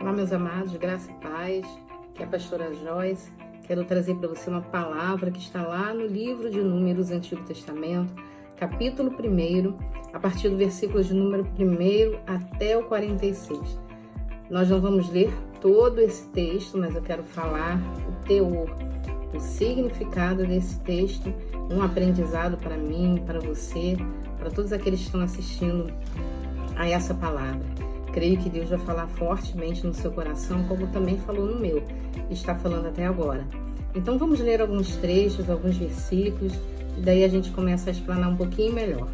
Olá, meus amados, graça e paz, que é a pastora Joyce. Quero trazer para você uma palavra que está lá no livro de Números, Antigo Testamento, capítulo 1, a partir do versículo de número 1 até o 46. Nós não vamos ler todo esse texto, mas eu quero falar o teor, o significado desse texto, um aprendizado para mim, para você, para todos aqueles que estão assistindo a essa palavra. Creio que Deus vai falar fortemente no seu coração, como também falou no meu, e está falando até agora. Então vamos ler alguns trechos, alguns versículos, e daí a gente começa a explanar um pouquinho melhor.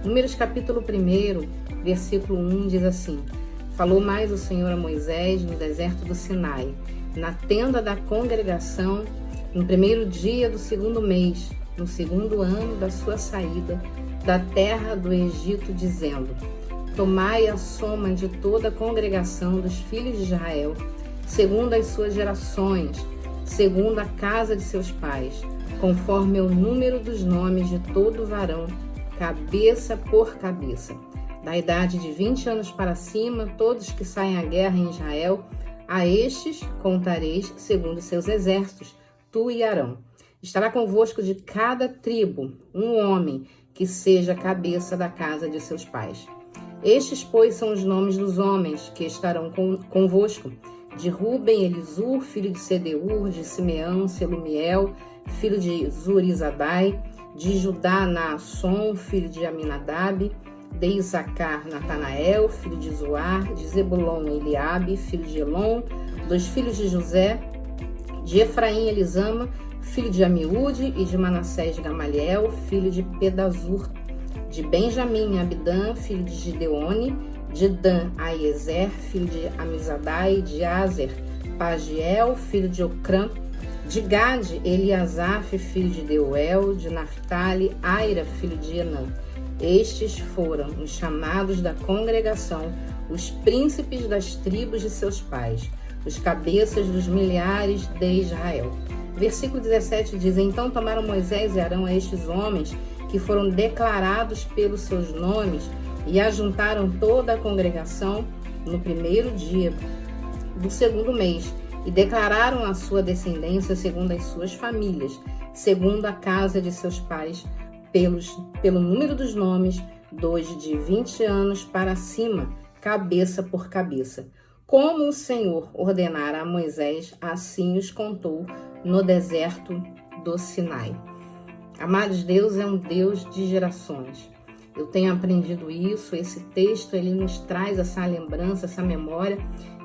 Números capítulo 1, versículo 1 diz assim: Falou mais o Senhor a Moisés no deserto do Sinai, na tenda da congregação, no primeiro dia do segundo mês, no segundo ano da sua saída da terra do Egito, dizendo: Tomai a soma de toda a congregação dos filhos de Israel, segundo as suas gerações, segundo a casa de seus pais, conforme o número dos nomes de todo varão, cabeça por cabeça. Da idade de 20 anos para cima, todos que saem à guerra em Israel, a estes contareis segundo seus exércitos, tu e Arão. Estará convosco de cada tribo um homem que seja a cabeça da casa de seus pais. Estes, pois, são os nomes dos homens que estarão convosco: de Ruben, Elisur, filho de Sedeur; de Simeão, Selumiel, filho de Zurizadai; de Judá, Naasson, filho de Aminadab; de Issacar, Natanael, filho de Zoar; de Zebulon, Eliabe, filho de Elon; dos filhos de José; de Efraim, Elisama, filho de Amiúde; e de Manassés, Gamaliel, filho de Pedazur; de Benjamim, Abidã, filho de Gideone; de Dan, Aiezer, filho de Amizadai; de Azer, Pagiel, filho de Ocrã; de Gade, Eliasaf, filho de Deuel; de Naphtali, Aira, filho de Enã. Estes foram os chamados da congregação, os príncipes das tribos de seus pais, os cabeças dos milhares de Israel. Versículo 17 diz: Então tomaram Moisés e Arão a estes homens que foram declarados pelos seus nomes, e ajuntaram toda a congregação no primeiro dia do segundo mês, e declararam a sua descendência segundo as suas famílias, segundo a casa de seus pais, pelo número dos nomes, dos de 20 anos para cima, cabeça por cabeça. Como o Senhor ordenara a Moisés, assim os contou no deserto do Sinai. Amados, Deus é um Deus de gerações. Eu tenho aprendido isso. Esse texto ele nos traz essa lembrança, essa memória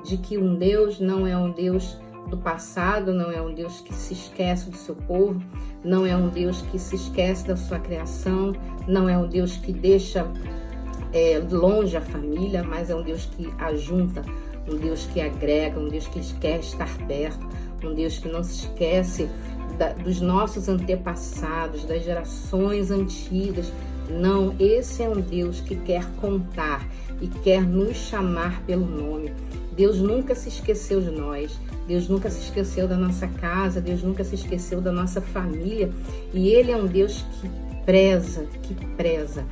de que um Deus não é um Deus do passado, não é um Deus que se esquece do seu povo, não é um Deus que se esquece da sua criação, não é um Deus que deixa longe a família, mas é um Deus que ajunta, um Deus que agrega, um Deus que quer estar perto, um Deus que não se esquece dos nossos antepassados, das gerações antigas. Não, esse é um Deus que quer contar e quer nos chamar pelo nome. Deus nunca se esqueceu de nós, Deus nunca se esqueceu da nossa casa, Deus nunca se esqueceu da nossa família. E Ele é um Deus que preza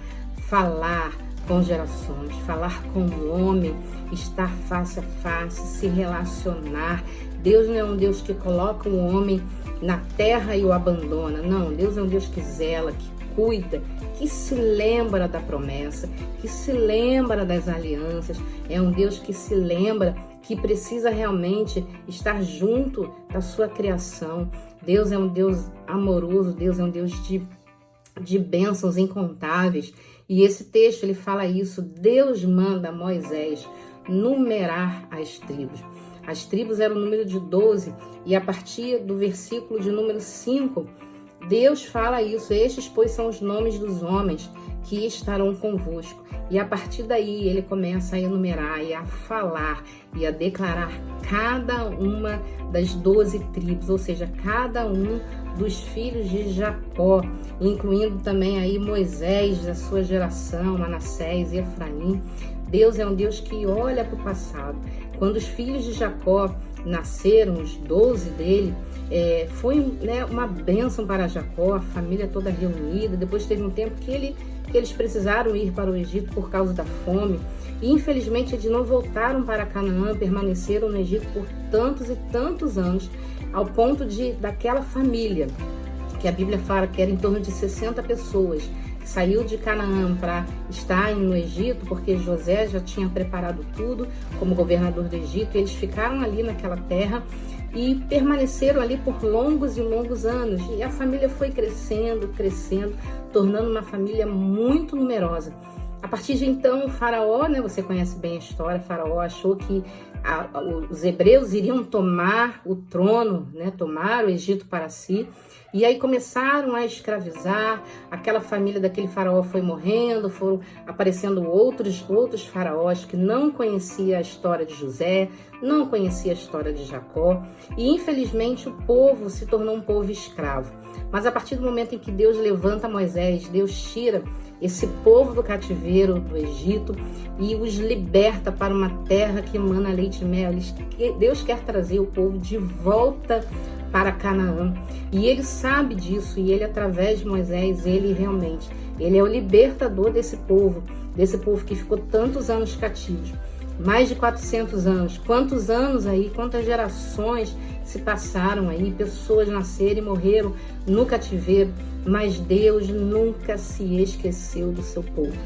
falar com gerações, falar com o homem, estar face a face, se relacionar. Deus não é um Deus que coloca o homem na terra e o abandona. Não, Deus é um Deus que zela, que cuida, que se lembra da promessa, que se lembra das alianças. É um Deus que se lembra que precisa realmente estar junto da sua criação. Deus é um Deus amoroso, Deus é um Deus de bênçãos incontáveis. E esse texto ele fala isso. Deus manda a Moisés numerar as tribos. As tribos eram o número de 12, e a partir do versículo de número 5, Deus fala isso: estes, pois, são os nomes dos homens que estarão convosco. E a partir daí ele começa a enumerar e a falar e a declarar cada uma das 12 tribos, ou seja, cada um dos filhos de Jacó, incluindo também aí Moisés, da sua geração, Manassés e Efraim. Deus é um Deus que olha para o passado. Quando os filhos de Jacó nasceram, os 12 dele, foi uma bênção para Jacó, a família toda reunida. Depois teve um tempo que eles precisaram ir para o Egito por causa da fome. e infelizmente eles não voltaram para Canaã, permaneceram no Egito por tantos e tantos anos, ao ponto daquela família, que a Bíblia fala que era em torno de 60 pessoas, que saiu de Canaã para estar no Egito, porque José já tinha preparado tudo como governador do Egito, e eles ficaram ali naquela terra e permaneceram ali por longos e longos anos. E a família foi crescendo, tornando uma família muito numerosa. A partir de então, o faraó, você conhece bem a história, o faraó achou que os hebreus iriam tomar o trono, tomar o Egito para si, e aí começaram a escravizar. Aquela família daquele faraó foi morrendo, foram aparecendo outros faraós que não conheciam a história de José, não conhecia a história de Jacó, e infelizmente o povo se tornou um povo escravo. Mas a partir do momento em que Deus levanta Moisés, Deus tira esse povo do cativeiro do Egito e os liberta para uma terra que emana leite e mel. Deus quer trazer o povo de volta para Canaã, e ele sabe disso, e ele, através de Moisés, ele é o libertador desse povo que ficou tantos anos cativos. Mais de 400 anos. Quantos anos aí, quantas gerações se passaram aí, pessoas nasceram e morreram no cativeiro, mas Deus nunca se esqueceu do seu povo.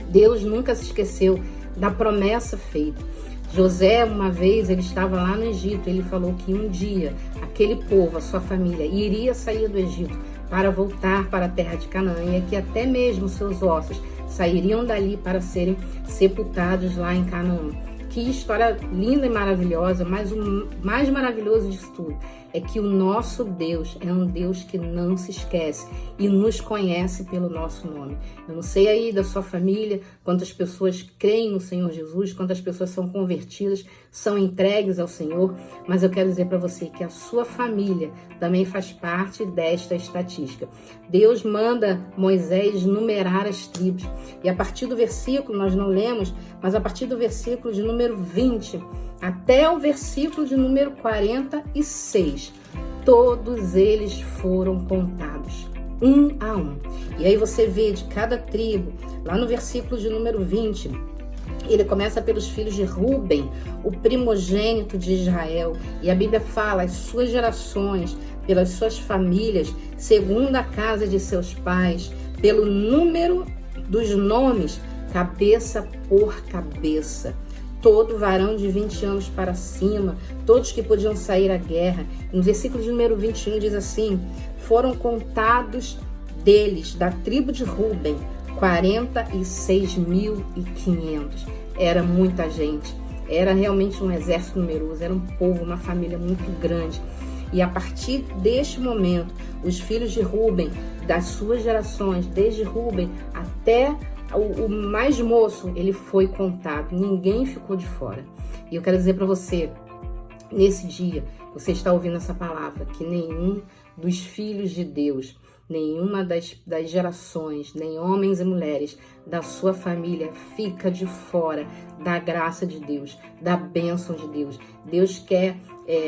Deus nunca se esqueceu da promessa feita. José, uma vez, ele estava lá no Egito, ele falou que um dia aquele povo, a sua família, iria sair do Egito para voltar para a terra de Canaã, e que até mesmo seus ossos sairiam dali para serem sepultados lá em Canaã. Que história linda e maravilhosa, mas o mais maravilhoso disso tudo é que o nosso Deus é um Deus que não se esquece e nos conhece pelo nosso nome. Eu não sei aí da sua família, quantas pessoas creem no Senhor Jesus, quantas pessoas são convertidas, são entregues ao Senhor, mas eu quero dizer para você que a sua família também faz parte desta estatística. Deus manda Moisés numerar as tribos, e a partir do versículo, nós não lemos, mas a partir do versículo de número 20 até o versículo de número 46, todos eles foram contados, um a um. E aí você vê de cada tribo, lá no versículo de número 20, ele começa pelos filhos de Ruben, o primogênito de Israel. E a Bíblia fala as suas gerações, pelas suas famílias, segundo a casa de seus pais, pelo número dos nomes, cabeça por cabeça. Todo varão de 20 anos para cima, todos que podiam sair à guerra. No versículo de número 21 diz assim: foram contados deles, da tribo de Ruben, 46.500. Era muita gente, era realmente um exército numeroso, era um povo, uma família muito grande. E a partir deste momento, os filhos de Ruben, das suas gerações, desde Ruben até o mais moço, ele foi contado, ninguém ficou de fora. E eu quero dizer para você, nesse dia, você está ouvindo essa palavra, que nenhum dos filhos de Deus, nenhuma das gerações, nem homens e mulheres da sua família fica de fora da graça de Deus, da bênção de Deus. Deus quer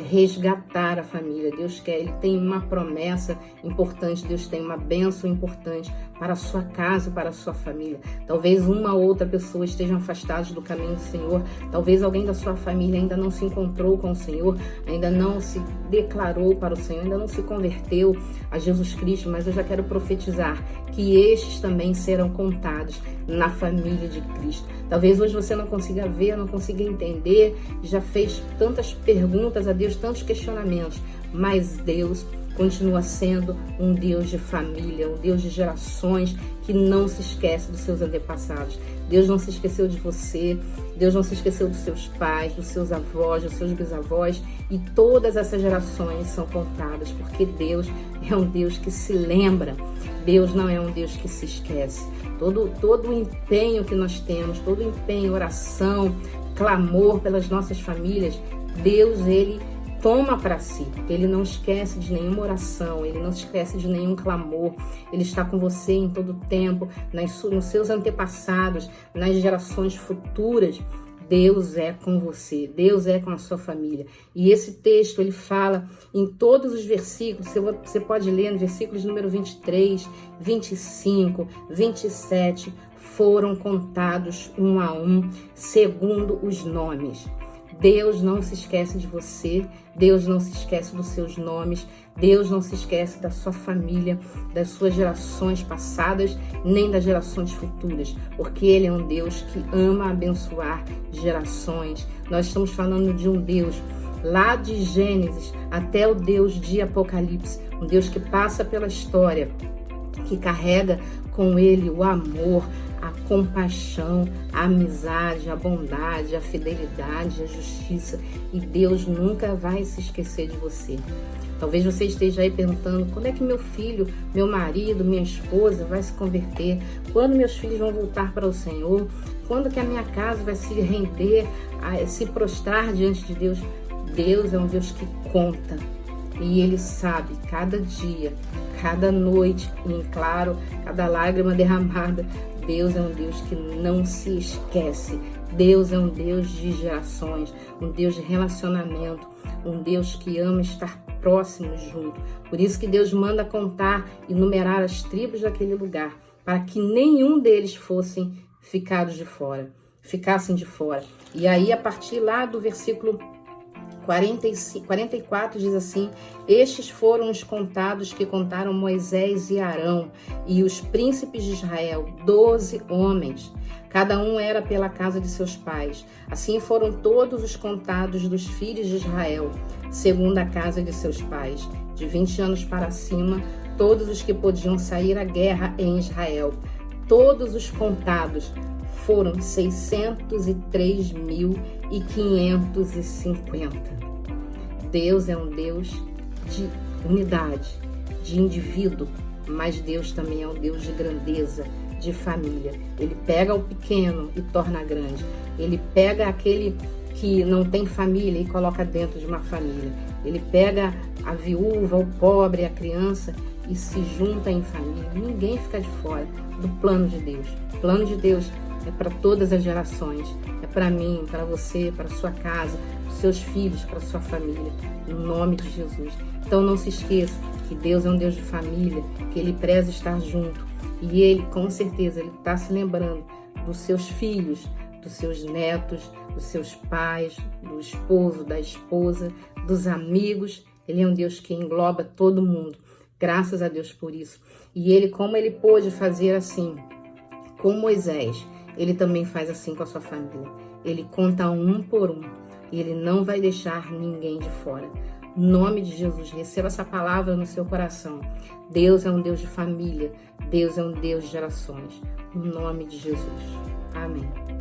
resgatar a família, Ele tem uma promessa importante, Deus tem uma bênção importante para a sua casa, para a sua família. Talvez uma ou outra pessoa esteja afastada do caminho do Senhor, talvez alguém da sua família ainda não se encontrou com o Senhor, ainda não se declarou para o Senhor, ainda não se converteu a Jesus Cristo, mas eu já quero profetizar que estes também serão contados na família de Cristo. Talvez hoje você não consiga ver, não consiga entender, já fez tantas perguntas a Deus, tantos questionamentos, mas Deus continua sendo um Deus de família, um Deus de gerações que não se esquece dos seus antepassados. Deus não se esqueceu de você, Deus não se esqueceu dos seus pais, dos seus avós, dos seus bisavós, e todas essas gerações são contadas, porque Deus é um Deus que se lembra, Deus não é um Deus que se esquece. Todo o empenho que nós temos, todo o empenho, oração, clamor pelas nossas famílias, Deus, Ele toma para si. Ele não esquece de nenhuma oração, Ele não se esquece de nenhum clamor. Ele está com você em todo o tempo, nos seus antepassados, nas gerações futuras. Deus é com você, Deus é com a sua família. E esse texto, ele fala em todos os versículos, você pode ler no versículos número 23, 25, 27, foram contados um a um, segundo os nomes. Deus não se esquece de você, Deus não se esquece dos seus nomes, Deus não se esquece da sua família, das suas gerações passadas, nem das gerações futuras, porque Ele é um Deus que ama abençoar gerações. Nós estamos falando de um Deus lá de Gênesis até o Deus de Apocalipse, um Deus que passa pela história, que carrega com Ele o amor, a compaixão, a amizade, a bondade, a fidelidade, a justiça. E Deus nunca vai se esquecer de você. Talvez você esteja aí perguntando: quando é que meu filho, meu marido, minha esposa vai se converter? Quando meus filhos vão voltar para o Senhor? Quando que a minha casa vai se render, se prostrar diante de Deus? Deus é um Deus que conta. E Ele sabe cada dia, cada noite, e em claro, cada lágrima derramada. Deus é um Deus que não se esquece. Deus é um Deus de gerações, um Deus de relacionamento, um Deus que ama estar próximo junto. Por isso que Deus manda contar e numerar as tribos daquele lugar, para que nenhum deles ficassem de fora. E aí, a partir lá do versículo 44 diz assim: estes foram os contados que contaram Moisés e Arão e os príncipes de Israel, 12 homens. Cada um era pela casa de seus pais. Assim foram todos os contados dos filhos de Israel, segundo a casa de seus pais, de 20 anos para cima, todos os que podiam sair à guerra em Israel. Todos os contados foram 603.550. Deus é um Deus de unidade, de indivíduo, mas Deus também é um Deus de grandeza, de família. Ele pega o pequeno e torna grande. Ele pega aquele que não tem família e coloca dentro de uma família. Ele pega a viúva, o pobre, a criança e se junta em família. Ninguém fica de fora do plano de Deus. O plano de Deus é para todas as gerações. É para mim, para você, para sua casa, para seus filhos, para sua família. No nome de Jesus. Então não se esqueça que Deus é um Deus de família, que Ele preza estar junto. E Ele, com certeza, Ele está se lembrando dos seus filhos, dos seus netos, dos seus pais, do esposo, da esposa, dos amigos. Ele é um Deus que engloba todo mundo. Graças a Deus por isso. E Ele, como Ele pôde fazer assim com Moisés, Ele também faz assim com a sua família. Ele conta um por um. E Ele não vai deixar ninguém de fora. Em nome de Jesus, receba essa palavra no seu coração. Deus é um Deus de família. Deus é um Deus de gerações. Em nome de Jesus. Amém.